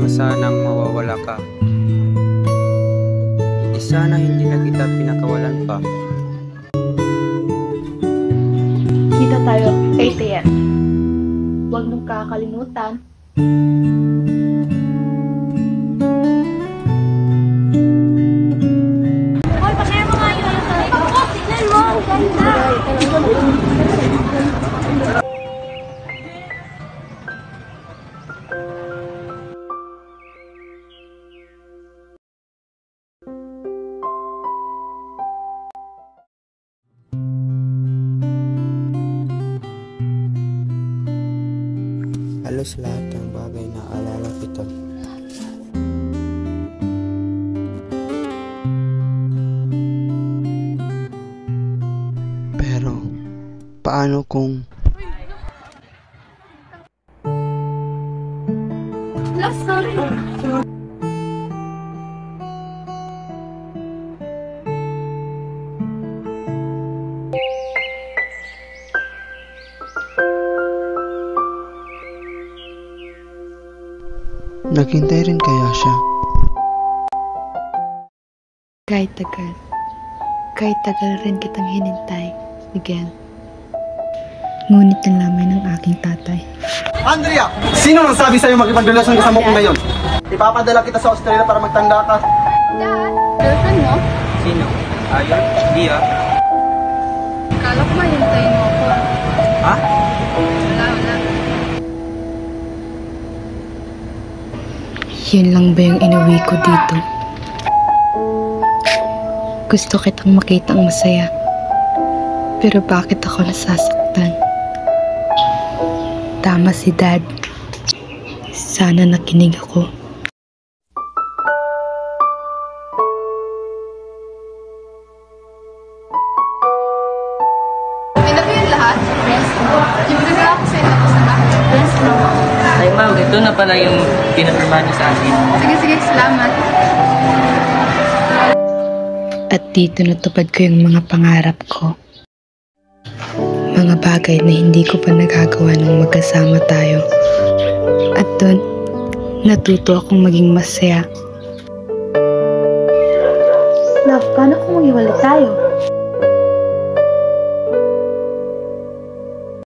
lang sanang mawawala ka. Sana hindi na kita pinakawalan pa. Kita tayo 8 AM. Huwag mong kakalimutan. Hoy, pa-share mo nga yun. Ako, tignan mo. Ang ganda. Halos lahat ng bagay na alala kita. Pero, paano kung... Sorry. Naghintay rin kaya siya? Kahit tagal rin kitang hinintay, Miguel. Ngunit nalamay ng aking tatay. Andrea! Sino nang sabi sa'yo makipagrelasyon ka sa mukong ngayon? Ipapadala kita sa Australia para magtanda ka. Dad, girlfriend mo? Sino? Ayun? Hindi ah. Kala ko mahintayin mo ako. Ha? Wala. Yun lang ba yung inuwi ko dito? Gusto kitang makitang masaya. Pero bakit ako nasasaktan? Tama si Dad. Sana nakinig ako. May na ba yung lahat? Yes, no. Yung regalo ko sa'yo tapos na ba? Yes, no. Ay ma'am, ito na pala yung pinapirma niyo sa akin. Sige, salamat. At dito natupad ko yung mga pangarap ko. Mga bagay na hindi ko pa nagagawa nung magkasama tayo. At doon, natuto akong maging masaya. Love, paano kung maghiwalay tayo?